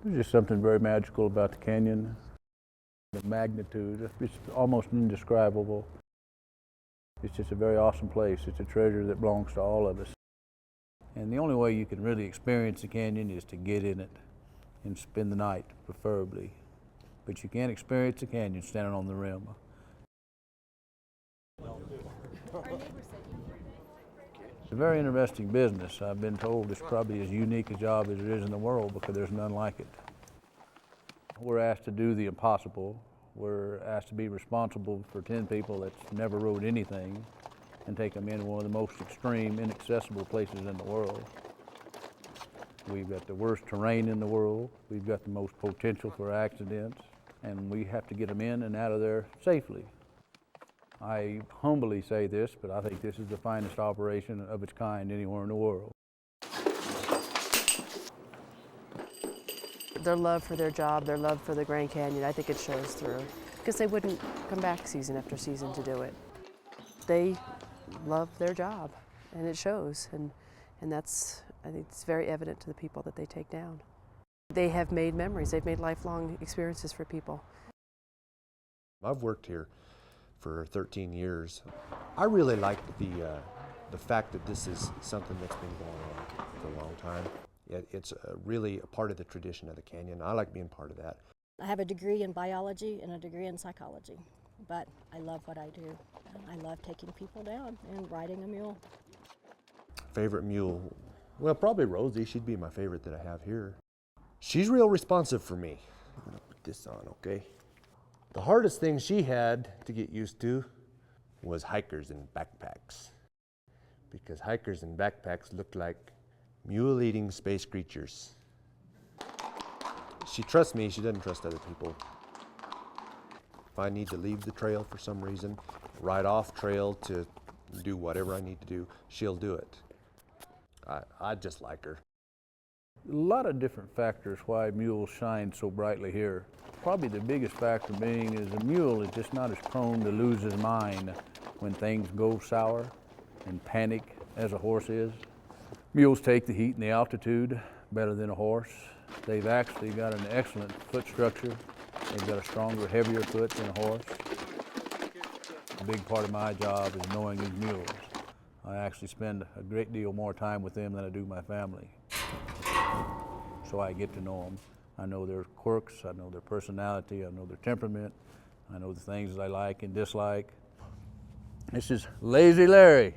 There's just something very magical about the canyon. The magnitude, it's almost indescribable. It's just a very awesome place. It's a treasure that belongs to all of us. And the only way you can really experience the canyon is to get in it and spend the night, preferably. But you can't experience the canyon standing on the rim. It's a very interesting business. I've been told it's probably as unique a job as it is in the world because there's none like it. We're asked to do the impossible. We're asked to be responsible for 10 people that's never rode anything and take them in one of the most extreme, inaccessible places in the world. We've got the worst terrain in the world. We've got the most potential for accidents, and we have to get them in and out of there safely. I humbly say this, but I think this is the finest operation of its kind anywhere in the world. Their love for their job, their love for the Grand Canyon, I think it shows through, because they wouldn't come back season after season to do it. They love their job, and it shows, and that's, I think it's very evident to the people that they take down. They have made memories, they've made lifelong experiences for people. I've worked here for 13 years. I really like the fact that this is something that's been going on for a long time. It's really a part of the tradition of the canyon. I like being part of that. I have a degree in biology and a degree in psychology, but I love what I do. I love taking people down and riding a mule. Favorite mule? Well, probably Rosie. She'd be my favorite that I have here. She's real responsive for me. I'm gonna put this on, okay? The hardest thing she had to get used to was hikers in backpacks, because hikers in backpacks look like mule-eating space creatures. She trusts me, she doesn't trust other people. If I need to leave the trail for some reason, ride off trail to do whatever I need to do, she'll do it. I just like her. A lot of different factors why mules shine so brightly here. Probably the biggest factor being is a mule is just not as prone to lose his mind when things go sour and panic as a horse is. Mules take the heat and the altitude better than a horse. They've actually got an excellent foot structure. They've got a stronger, heavier foot than a horse. A big part of my job is knowing these mules. I actually spend a great deal more time with them than I do my family. So I get to know them. I know their quirks, I know their personality, I know their temperament, I know the things that I like and dislike. This is Lazy Larry,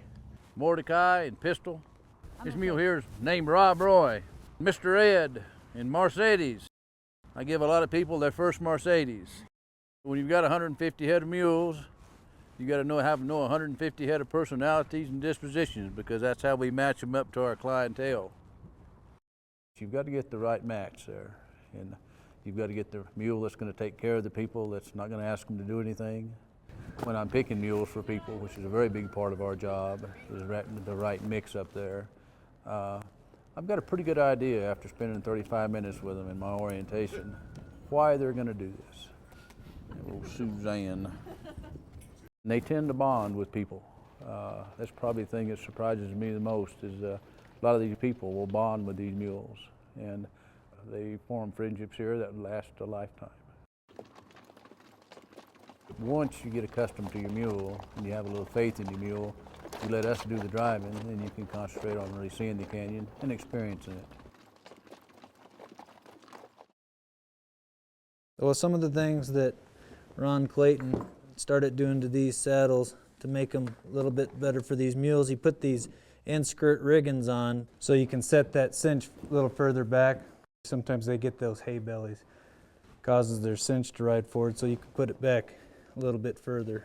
Mordecai and Pistol. This mule here is named Rob Roy, Mr. Ed, and Mercedes. I give a lot of people their first Mercedes. When you've got 150 head of mules, you got to have to know 150 head of personalities and dispositions, because that's how we match them up to our clientele. You've got to get the right match there, and you've got to get the mule that's going to take care of the people, that's not going to ask them to do anything. When I'm picking mules for people, which is a very big part of our job, is the right mix up there. I've got a pretty good idea after spending 35 minutes with them in my orientation why they're going to do this. Little Suzanne. And they tend to bond with people. That's probably the thing that surprises me the most is a lot of these people will bond with these mules, and they form friendships here that last a lifetime. Once you get accustomed to your mule and you have a little faith in your mule, you let us do the driving, and you can concentrate on really seeing the canyon and experiencing it. Well, some of the things that Ron Clayton started doing to these saddles to make them a little bit better for these mules, he put these in-skirt riggings on so you can set that cinch a little further back. Sometimes they get those hay bellies. Causes their cinch to ride forward, so you can put it back a little bit further.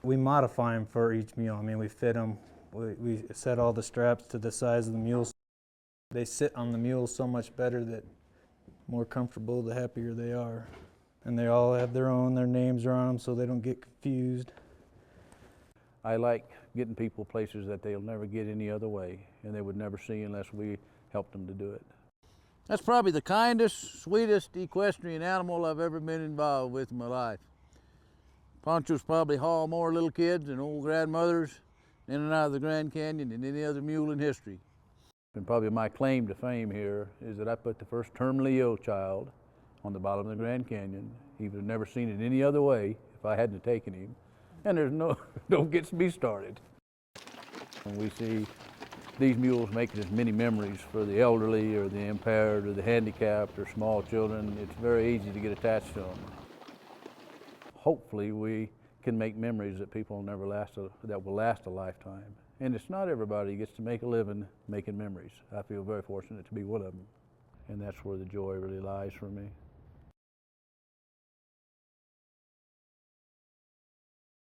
We modify them for each mule. I mean, we fit them, we set all the straps to the size of the mules. They sit on the mules so much better that more comfortable, the happier they are. And they all have their names are on them so they don't get confused. I like getting people places that they'll never get any other way, and they would never see unless we helped them to do it. That's probably the kindest, sweetest equestrian animal I've ever been involved with in my life. Ponchos probably haul more little kids and old grandmothers in and out of the Grand Canyon than any other mule in history. And probably my claim to fame here is that I put the first terminally ill child on the bottom of the Grand Canyon. He would have never seen it any other way if I hadn't taken him. And there's don't get me started. When we see these mules making as many memories for the elderly or the impaired or the handicapped or small children, it's very easy to get attached to them. Hopefully we can make memories that people that will last a lifetime. And it's not everybody who gets to make a living making memories. I feel very fortunate to be one of them. And that's where the joy really lies for me.